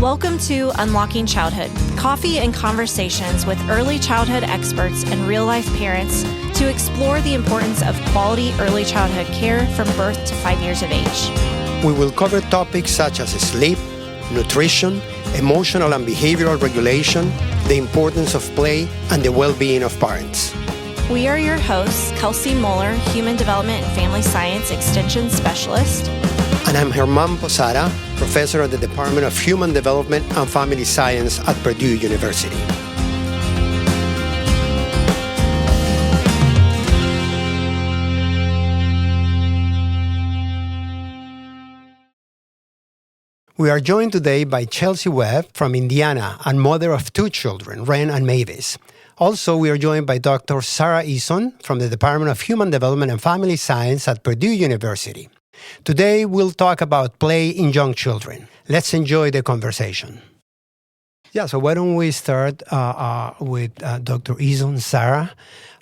Welcome to Unlocking Childhood, coffee and conversations with early childhood experts and real-life parents to explore the importance of quality early childhood care from birth to 5 years of age. We will cover topics such as sleep, nutrition, emotional and behavioral regulation, the importance of play, and the well-being of parents. We are your hosts, Kelsey Moeller, Human Development and Family Science Extension Specialist. And I'm Germán Posada, professor at the Department of Human Development and Family Science at Purdue University. We are joined today by Chelsea Webb from Indiana and mother of 2 children, Ren and Mavis. Also, we are joined by Dr. Sarah Eason from the Department of Human Development and Family Science at Purdue University. Today, we'll talk about play in young children. Let's enjoy the conversation. Yeah, so why don't we start with Dr. Eason, Sarah?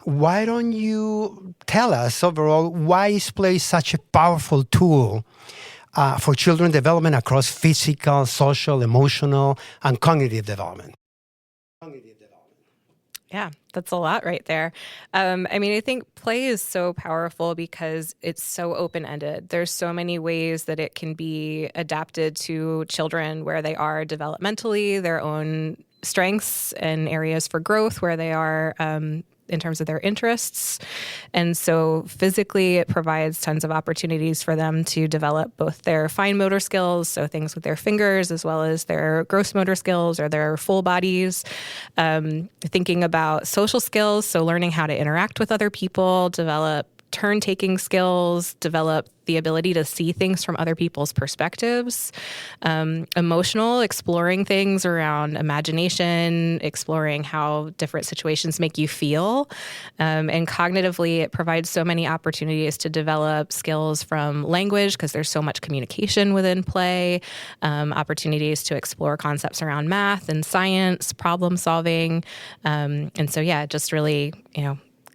Why don't you tell us overall why is play such a powerful tool for children development across physical, social, emotional, and cognitive development? Yeah, that's a lot right there. I think play is so powerful because it's so open-ended. There's so many ways that it can be adapted to children where they are developmentally, their own strengths and areas for growth where they are in terms of their interests. And so physically, it provides tons of opportunities for them to develop both their fine motor skills, so things with their fingers, as well as their gross motor skills or their full bodies. Thinking about social skills, so learning how to interact with other people, develop turn-taking skills, develop the ability to see things from other people's perspectives, emotional, exploring things around imagination, exploring how different situations make you feel. And cognitively, it provides so many opportunities to develop skills from language because there's so much communication within play, opportunities to explore concepts around math and science, problem solving. And so, yeah, it just really,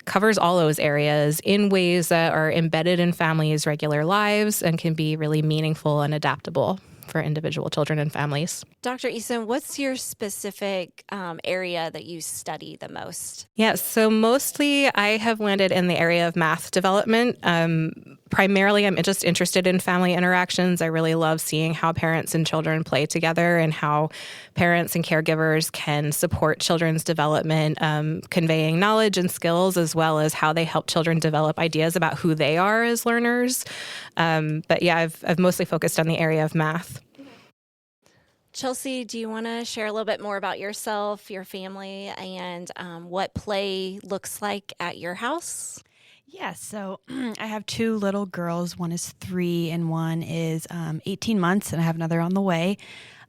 covers all those areas in ways that are embedded in families' regular lives and can be really meaningful and adaptable for individual children and families. Dr. Eason, what's your specific area that you study the most? Yeah, so mostly I have landed in the area of math development. Primarily, I'm just interested in family interactions. I really love seeing how parents and children play together and how parents and caregivers can support children's development, conveying knowledge and skills, as well as how they help children develop ideas about who they are as learners. But yeah, I've mostly focused on the area of math. Chelsea, do you want to share a little bit more about yourself, your family, and what play looks like at your house? Yeah, so I have 2 little girls. One is 3 and one is 18 months, and I have another on the way.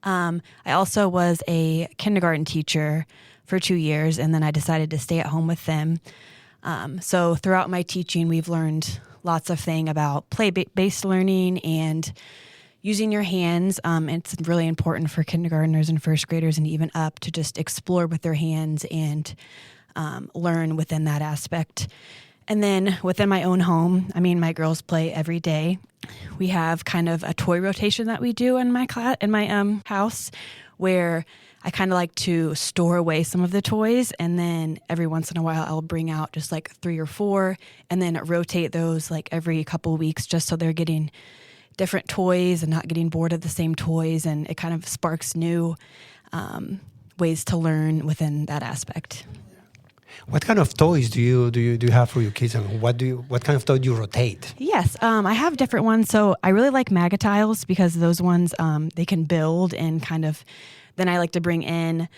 I also was a kindergarten teacher for 2 years, and then I decided to stay at home with them. So throughout my teaching, we've learned lots of things about play-based learning and using your hands. It's really important for kindergartners and first graders and even up to just explore with their hands and learn within that aspect. And then within my own home, my girls play every day. We have kind of a toy rotation that we do in my house where I kind of like to store away some of the toys, and then every once in a while I'll bring out just like 3 or 4 and then rotate those like every couple of weeks just so they're getting different toys and not getting bored of the same toys, and it kind of sparks new ways to learn within that aspect. What kind of toys do you have for your kids, and what kind of toy do you rotate? Yes, I have different ones. So I really like Magatiles because those ones they can build and kind of. Then I like to bring in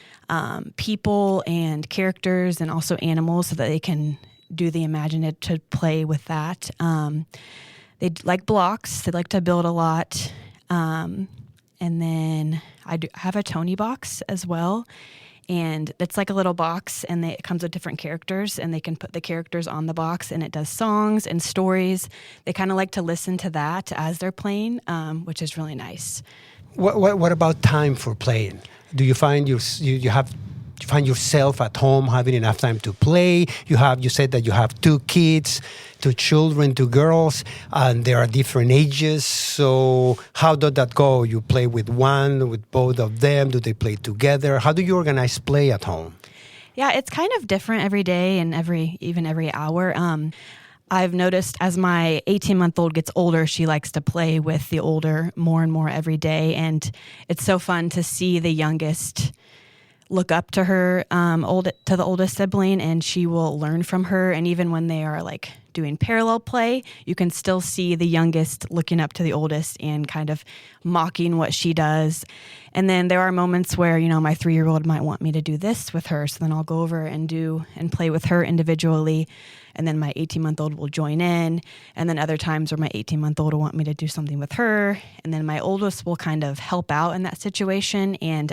people and characters and also animals so that they can do the imaginative play with that. They like blocks. They like to build a lot. And then I have a Tony box as well. And it's like a little box, and it comes with different characters, and they can put the characters on the box, and it does songs and stories. They kind of like to listen to that as they're playing, which is really nice. What about time for playing? Do you find you have find yourself at home having enough time to play? You said that you have 2 kids, 2 children, 2 girls, and they are different ages. So how does that go? You play with one, with both of them? Do they play together? How do you organize play at home? Yeah, it's kind of different every day and even every hour. I've noticed as my 18-month-old gets older, she likes to play with the older more and more every day. And it's so fun to see the youngest look up to her, to the oldest sibling, and she will learn from her. And even when they are like doing parallel play, you can still see the youngest looking up to the oldest and kind of mocking what she does. And then there are moments where, my 3-year-old might want me to do this with her. So then I'll go over and play with her individually. And then my 18-month-old will join in. And then other times where my 18-month-old will want me to do something with her. And then my oldest will kind of help out in that situation and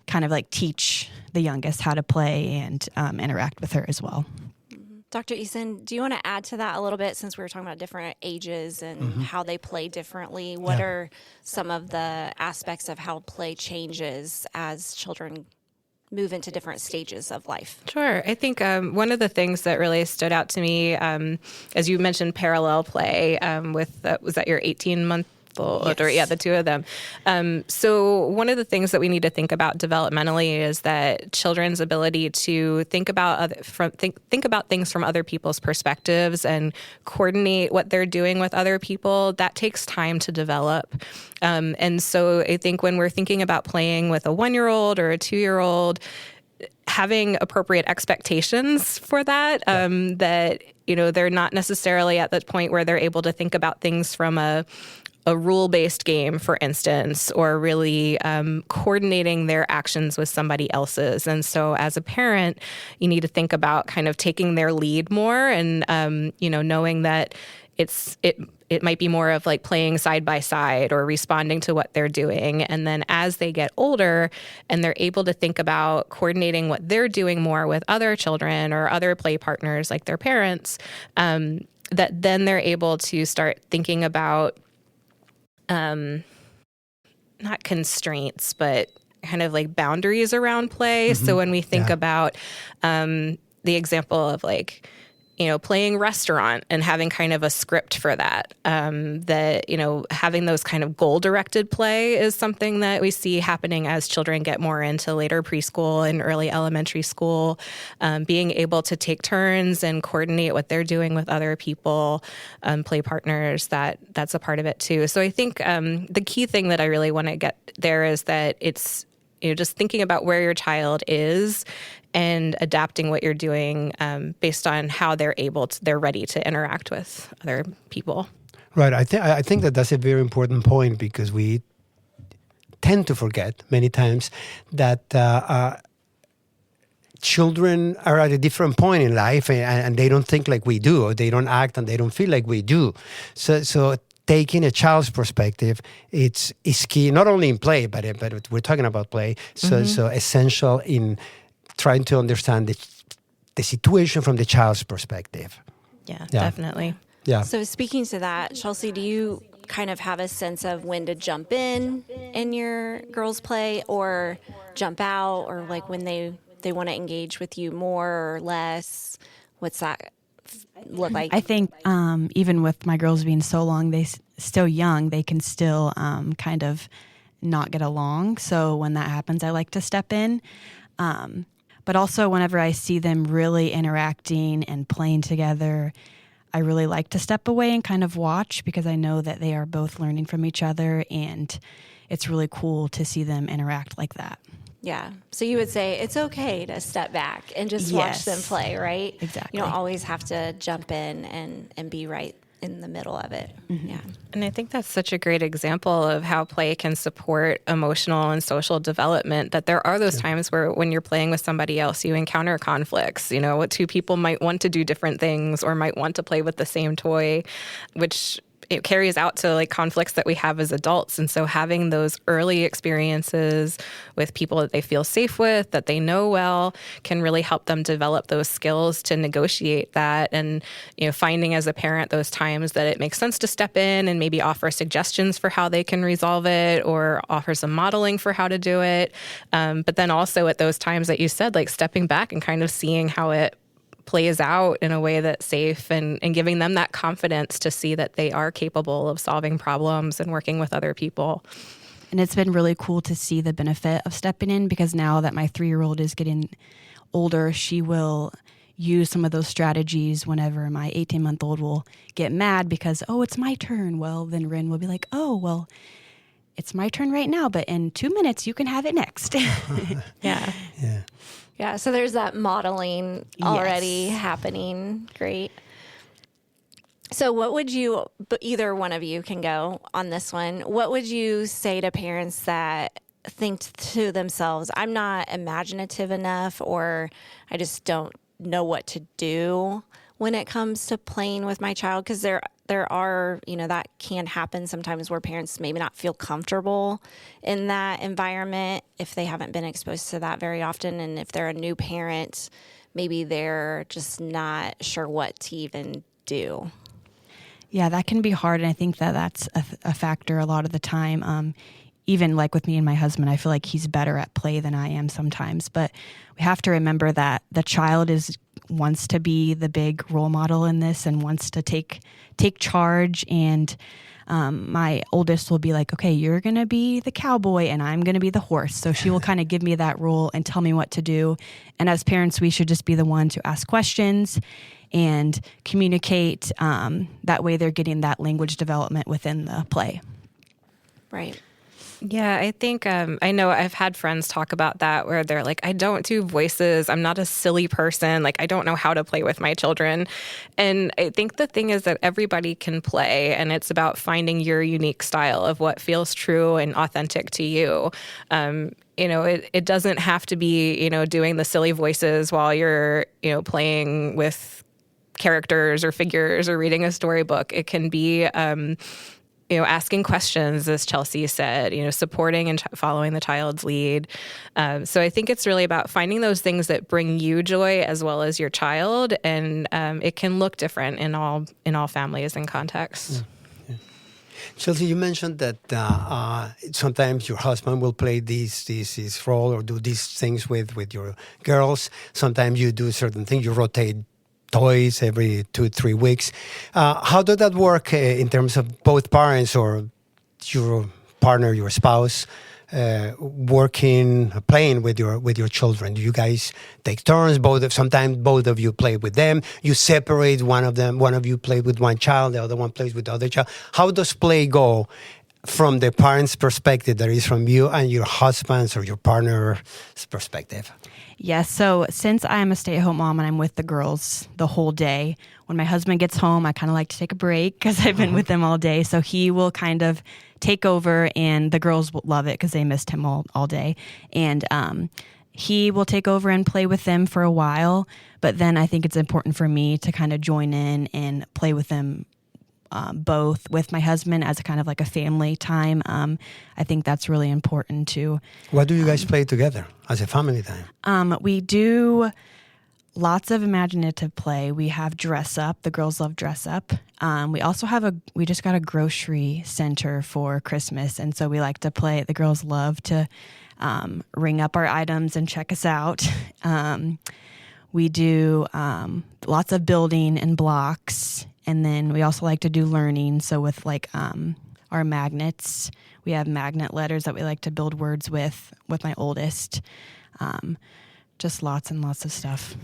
kind of like teach the youngest how to play and interact with her as well. Dr. Eason, do you want to add to that a little bit, since we were talking about different ages and how they play differently? What are some of the aspects of how play changes as children move into different stages of life? Sure. I think one of the things that really stood out to me, as you mentioned, parallel play was that your 18-month old, or the 2 of them. So one of the things that we need to think about developmentally is that children's ability to think about things from other people's perspectives and coordinate what they're doing with other people, that takes time to develop. And so I think when we're thinking about playing with a 1-year-old or a 2-year-old, having appropriate expectations for that, that, they're not necessarily at the point where they're able to think about things from a rule-based game, for instance, or really coordinating their actions with somebody else's. And so as a parent, you need to think about kind of taking their lead more and, knowing that it might be more of like playing side by side or responding to what they're doing. And then as they get older and they're able to think about coordinating what they're doing more with other children or other play partners like their parents, that then they're able to start thinking about not constraints, but kind of like boundaries around play. So when we think about the example of like, playing restaurant and having kind of a script for that, having those kind of goal-directed play is something that we see happening as children get more into later preschool and early elementary school. Being able to take turns and coordinate what they're doing with other people, play partners, that's a part of it too. So I think the key thing that I really want to get there is that it's just thinking about where your child is and adapting what you're doing based on how they're ready to interact with other people. Right. I think that's a very important point, because we tend to forget many times that children are at a different point in life and they don't think like we do, or they don't act and they don't feel like we do. So taking a child's perspective, is key, not only in play, but we're talking about play. So essential in trying to understand the situation from the child's perspective. Yeah, definitely. Yeah. So speaking to that, Chelsea, do you kind of have a sense of when to jump in your girls' play or jump out, or like when they want to engage with you more or less? What's that look like? I think even with my girls being so still young, they can still kind of not get along. So when that happens, I like to step in. But also whenever I see them really interacting and playing together, I really like to step away and kind of watch, because I know that they are both learning from each other, and it's really cool to see them interact like that. Yeah. So you would say it's okay to step back and just watch them play, right? Exactly. You don't always have to jump in and be right in the middle of it. Mm-hmm. Yeah. And I think that's such a great example of how play can support emotional and social development, that there are those times where when you're playing with somebody else, you encounter conflicts, what 2 people might want to do different things or might want to play with the same toy, which it carries out to like conflicts that we have as adults. And so having those early experiences with people that they feel safe with, that they know well, can really help them develop those skills to negotiate that. And, finding as a parent those times that it makes sense to step in and maybe offer suggestions for how they can resolve it, or offer some modeling for how to do it. But then also at those times that you said, like stepping back and kind of seeing how it plays out in a way that's safe, and giving them that confidence to see that they are capable of solving problems and working with other people. And it's been really cool to see the benefit of stepping in, because now that my 3-year-old is getting older, she will use some of those strategies whenever my 18-month-old will get mad because, oh, it's my turn. Well, then Rin will be like, oh, well, it's my turn right now, but in 2 minutes you can have it next. Yeah. Yeah, so there's that modeling already happening. Great. So what would you, either one of you can go on this one, what would you say to parents that think to themselves, I'm not imaginative enough, or I just don't know what to do when it comes to playing with my child? Because there are, that can happen sometimes where parents maybe not feel comfortable in that environment if they haven't been exposed to that very often. And if they're a new parent, maybe they're just not sure what to even do. Yeah, that can be hard. And I think that that's a factor a lot of the time. Even like with me and my husband, I feel like he's better at play than I am sometimes. But we have to remember that the child wants to be the big role model in this and wants to take charge. And my oldest will be like, okay, you're going to be the cowboy and I'm going to be the horse. So she will kind of give me that role and tell me what to do. And as parents, we should just be the one to ask questions and communicate. That way they're getting that language development within the play. Right. Yeah, I think I know I've had friends talk about that where they're like, I don't do voices. I'm not a silly person. Like, I don't know how to play with my children. And I think the thing is that everybody can play, and it's about finding your unique style of what feels true and authentic to you. It doesn't have to be, doing the silly voices while you're, playing with characters or figures or reading a storybook. It can be asking questions, as Chelsea said, supporting and following the child's lead. So I think it's really about finding those things that bring you joy as well as your child, and it can look different in all families and contexts. Yeah. Chelsea, you mentioned that sometimes your husband will play this role or do these things with your girls. Sometimes you do certain things. You rotate toys every 2-3 weeks. How does that work in terms of both parents or your partner, your spouse, playing with your children? Do you guys take turns? Sometimes both of you play with them. You separate one of them. One of you play with one child. The other one plays with the other child. How does play go from the parents' perspective, that is from you and your husband's or your partner's perspective? Yes. So since I'm a stay-at-home mom and I'm with the girls the whole day, when my husband gets home, I kind of like to take a break because I've been with them all day. So he will kind of take over, and the girls will love it because they missed him all day. And he will take over and play with them for a while. But then I think it's important for me to kind of join in and play with them both with my husband as a kind of like a family time. I think that's really important too. What do you guys play together as a family time? We do lots of imaginative play. We have dress up. The girls love dress up. We also we just got a grocery center for Christmas. And so we like to play. The girls love to ring up our items and check us out. We do lots of building and blocks. And then we also like to do learning. So with like our magnets, we have magnet letters that we like to build words with my oldest. Just lots and lots of stuff.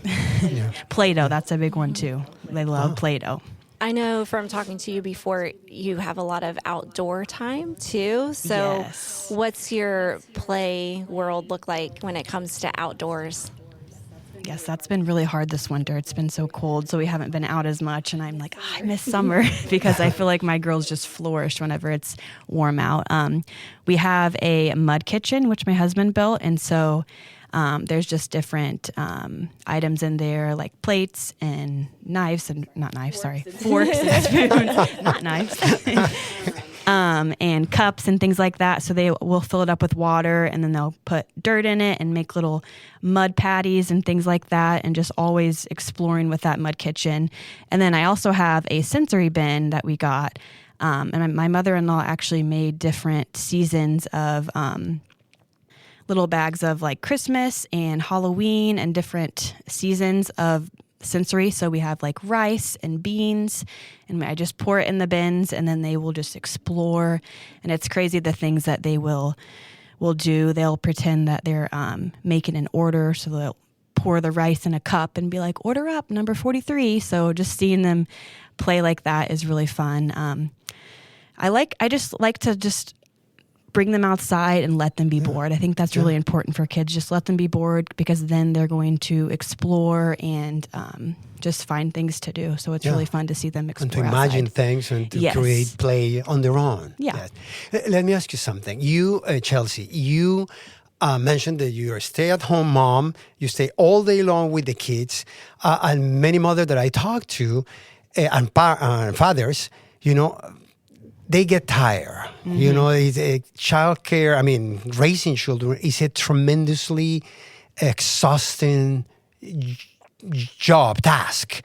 Yeah. Play-Doh, that's a big one too. They love Play-Doh. I know from talking to you before, you have a lot of outdoor time too. So yes. What's your play world look like when it comes to outdoors? Yes, that's been really hard this winter. It's been so cold, so we haven't been out as much. And I'm like, I miss summer because I feel like my girls just flourish whenever it's warm out. We have a mud kitchen, which my husband built. And so There's just different items in there, like plates and knives and forks and spoons, not knives. And cups and things like that. So they will fill it up with water, and then they'll put dirt in it and make little mud patties and things like that, and just always exploring with that mud kitchen. And then I also have a sensory bin that we got. And my mother-in-law actually made different seasons of little bags of like Christmas and Halloween and different seasons of sensory. So we have like rice and beans, and I just pour it in the bins, and then they will just explore. And it's crazy the things that they will do. They'll pretend that they're making an order, so they'll pour the rice in a cup and be like, "Order up, number 43." So just seeing them play like that is really fun. I just like to just bring them outside and let them be bored. I think that's really important for kids. Just let them be bored, because then they're going to explore and just find things to do. So it's really fun to see them explore and to imagine outside. things and to create play on their own. Yeah. Yes. Let me ask you something. You, Chelsea, you mentioned that you're a stay-at-home mom. You stay all day long with the kids. And many mothers that I talk to and fathers, they get tired. It's childcare. I mean, raising children is a tremendously exhausting task.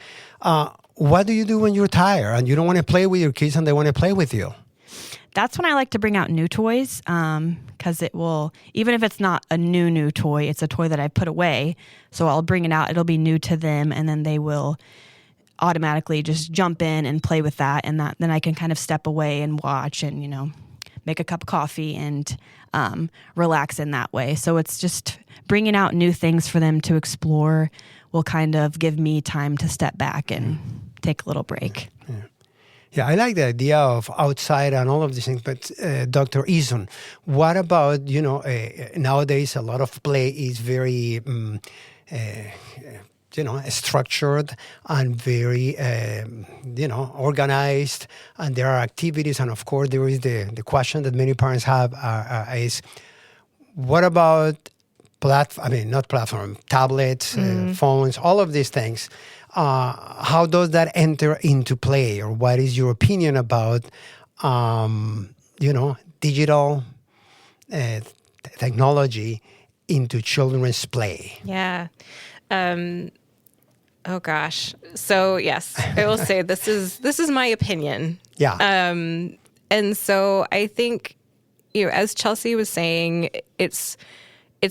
What do you do when you're tired and you don't want to play with your kids and they want to play with you? That's when I like to bring out new toys, because it will, even if it's not a new toy, it's a toy that I put away. So I'll bring it out. It'll be new to them, and then they will automatically just jump in and play with that, and then I can kind of step away and watch and make a cup of coffee and relax in that way. So it's just bringing out new things for them to explore will kind of give me time to step back and take a little break. Yeah, I like the idea of outside and all of these things. But Dr. Eason, what about nowadays a lot of play is very structured and very, organized, and there are activities. And of course, there is the question that many parents have is, what about tablets, phones, all of these things? How does that enter into play, or what is your opinion about, digital technology into children's play? Yeah. Oh gosh. So yes, I will say this is my opinion. Yeah. And so I think, as Chelsea was saying, it's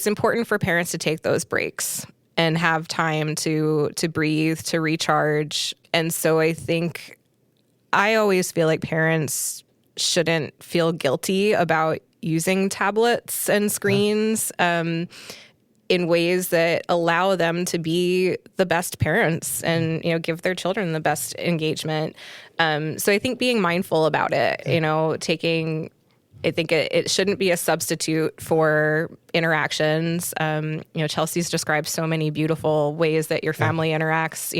important for parents to take those breaks and have time to breathe, to recharge. And so I think I always feel like parents shouldn't feel guilty about using tablets and screens in ways that allow them to be the best parents and, give their children the best engagement. So I think being mindful about it, I think it shouldn't be a substitute for interactions. Chelsea's described so many beautiful ways that your family interacts,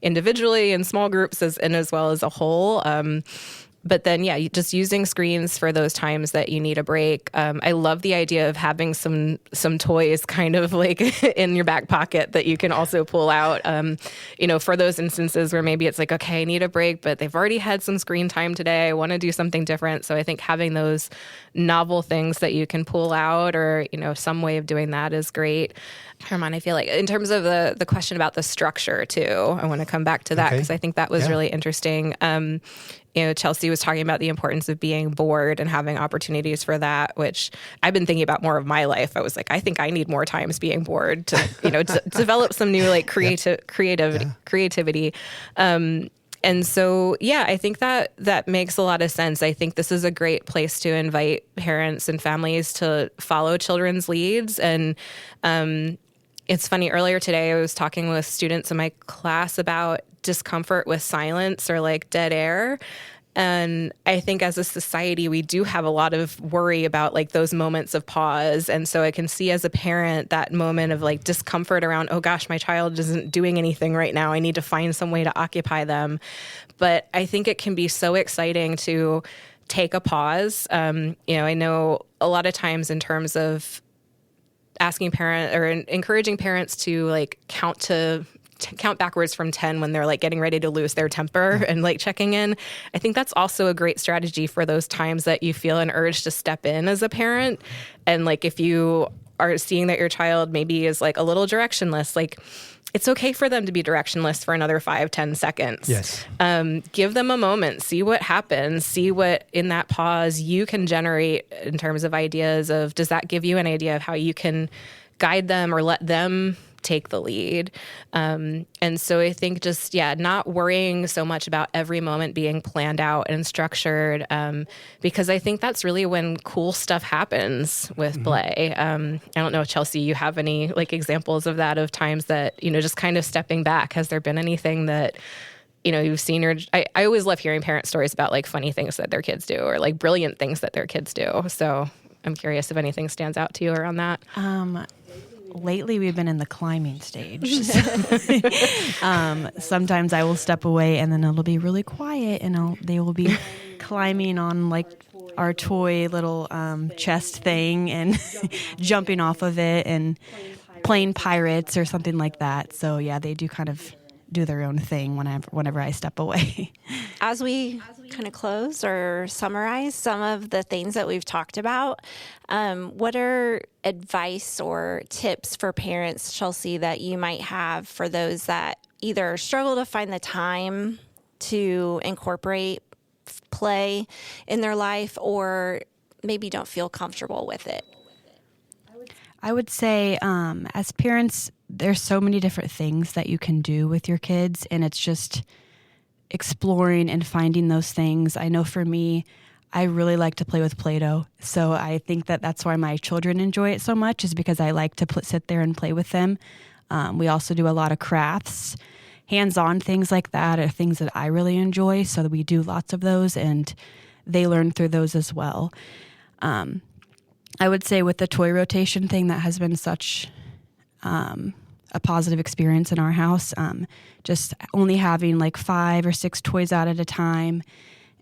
individually in small groups as well as a whole. But then, just using screens for those times that you need a break. I love the idea of having some toys kind of like in your back pocket that you can also pull out, for those instances where maybe it's like, okay, I need a break, but they've already had some screen time today. I want to do something different. So I think having those novel things that you can pull out or, some way of doing that is great. Herman, I feel like in terms of the question about the structure too, I want to come back to that because I think that was really interesting. Chelsea was talking about the importance of being bored and having opportunities for that, which I've been thinking about more of my life. I was like, I think I need more times being bored to, to develop some new like creativity. And so, I think that makes a lot of sense. I think this is a great place to invite parents and families to follow children's leads. And it's funny, earlier today, I was talking with students in my class about discomfort with silence or like dead air. And I think as a society, we do have a lot of worry about like those moments of pause. And so I can see as a parent that moment of like discomfort around, oh gosh, my child isn't doing anything right now. I need to find some way to occupy them. But I think it can be so exciting to take a pause. I know a lot of times in terms of asking encouraging parents to like count backwards from 10 when they're like getting ready to lose their temper and like checking in. I think that's also a great strategy for those times that you feel an urge to step in as a parent. And like if you are seeing that your child maybe is like a little directionless, like it's okay for them to be directionless for another 5-10 seconds. Yes. Give them a moment, see what happens, see what in that pause you can generate in terms of ideas of, does that give you an idea of how you can guide them or let them take the lead? And so I think just, not worrying so much about every moment being planned out and structured, because I think that's really when cool stuff happens with play. I don't know, Chelsea, you have any like examples of that, of times that, just kind of stepping back? Has there been anything that, you've seen I always love hearing parent stories about like funny things that their kids do or like brilliant things that their kids do. So I'm curious if anything stands out to you around that. Lately, we've been in the climbing stage. Sometimes I will step away and then it'll be really quiet and they will be climbing on like our toy little chest thing and jumping off of it and playing pirates or something like that. So yeah, they do kind of do their own thing whenever I step away. As we kind of close or summarize some of the things that we've talked about, what are advice or tips for parents, Chelsea, that you might have for those that either struggle to find the time to incorporate play in their life or maybe don't feel comfortable with it? I would say as parents, there's so many different things that you can do with your kids, and it's just exploring and finding those things. I know for me, I really like to play with Play-Doh, so I think that that's why my children enjoy it so much, is because I like to sit there and play with them. We also do a lot of crafts. Hands-on things like that are things that I really enjoy, so that we do lots of those, and they learn through those as well. I would say with the toy rotation thing, that has been such a positive experience in our house. Just only having like 5 or 6 toys out at a time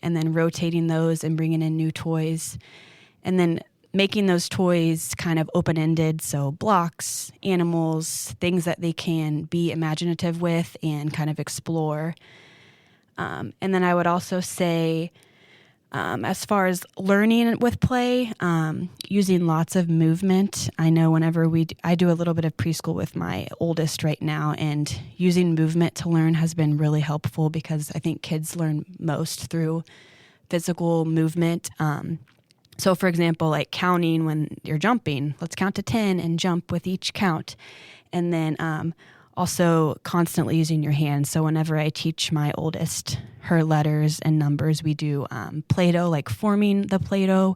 and then rotating those and bringing in new toys. And then making those toys kind of open-ended, so blocks, animals, things that they can be imaginative with and kind of explore. And then I would also say, as far as learning with play, using lots of movement. I know whenever I do a little bit of preschool with my oldest right now, and using movement to learn has been really helpful, because I think kids learn most through physical movement. So for example, like counting when you're jumping, let's count to 10 and jump with each count. And then also constantly using your hands. So whenever I teach my oldest her letters and numbers, we do Play-Doh, like forming the Play-Doh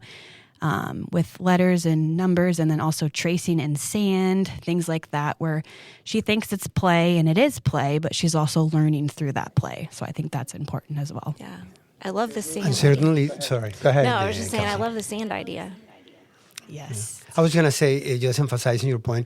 with letters and numbers, and then also tracing in sand, things like that, where she thinks it's play, and it is play, but she's also learning through that play. So I think that's important as well. Yeah. I love the sand. And certainly, sorry, go ahead. No, I was just saying, I Kelsey. love the sand idea. Yes. I was going to say, just emphasizing your point,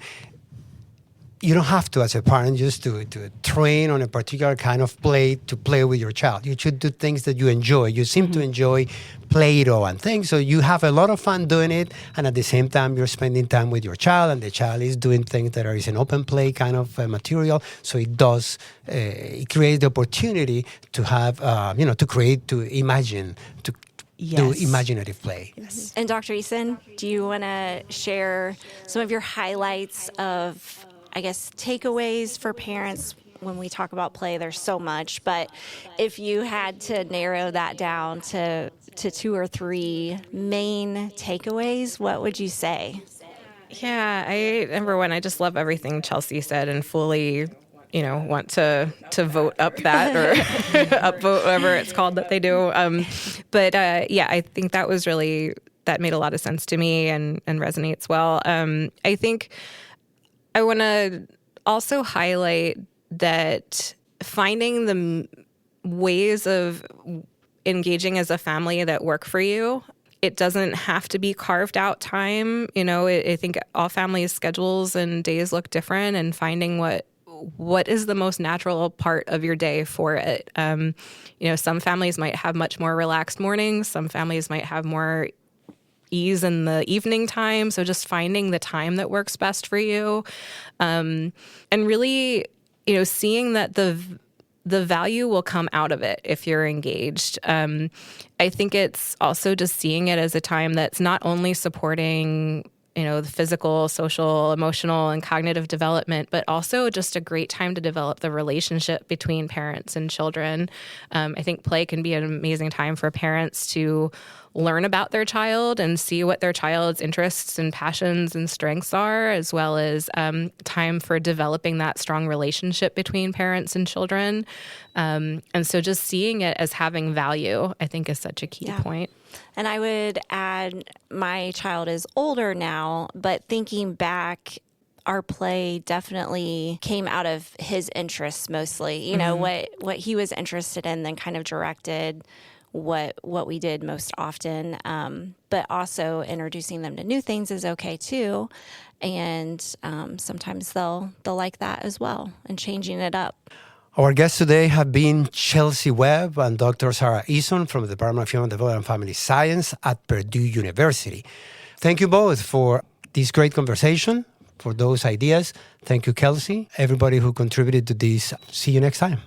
you don't have to, as a parent, just to train on a particular kind of play to play with your child. You should do things that you enjoy. You seem to enjoy Play-Doh and things, so you have a lot of fun doing it, and at the same time, you're spending time with your child, and the child is doing things that is an open play kind of material, so it creates the opportunity to have, to create, to imagine, to do imaginative play. Yes. And Dr. Eason, do you want to share some of your highlights of, I guess, takeaways for parents? When we talk about play, there's so much, but if you had to narrow that down to 2 or 3 main takeaways, what would you say? Yeah, number one, I just love everything Chelsea said, and fully, want to vote up that or upvote whatever it's called that they do. But I think that made a lot of sense to me and resonates well. I think I want to also highlight that finding the ways of engaging as a family that work for you. It doesn't have to be carved out time. I think all families' schedules and days look different, and finding what is the most natural part of your day for it. Some families might have much more relaxed mornings. Some families might have more ease in the evening time. So just finding the time that works best for you. And really, seeing that the value will come out of it if you're engaged. I think it's also just seeing it as a time that's not only supporting the physical, social, emotional, and cognitive development, but also just a great time to develop the relationship between parents and children. I think play can be an amazing time for parents to learn about their child and see what their child's interests and passions and strengths are, as well as time for developing that strong relationship between parents and children. And so just seeing it as having value, I think, is such a key point. And I would add, my child is older now, but thinking back, our play definitely came out of his interests mostly. What he was interested in, then kind of directed what we did most often. But also introducing them to new things is okay too. And sometimes they'll like that as well, and changing it up. Our guests today have been Chelsea Webb and Dr. Sarah Eason from the Department of Human Development and Family Science at Purdue University. Thank you both for this great conversation, for those ideas. Thank you, Kelsey, everybody who contributed to this. See you next time.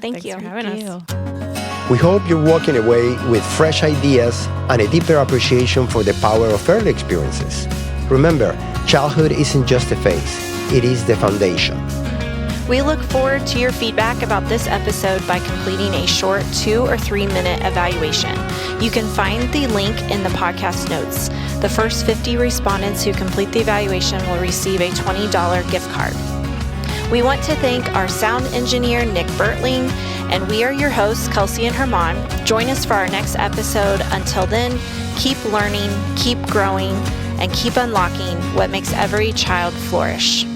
Thank you for having us. We hope you're walking away with fresh ideas and a deeper appreciation for the power of early experiences. Remember, childhood isn't just a phase, it is the foundation. We look forward to your feedback about this episode by completing a short 2 or 3 minute evaluation. You can find the link in the podcast notes. The first 50 respondents who complete the evaluation will receive a $20 gift card. We want to thank our sound engineer, Nick Bertling, and we are your hosts, Kelsey and Herman. Join us for our next episode. Until then, keep learning, keep growing, and keep unlocking what makes every child flourish.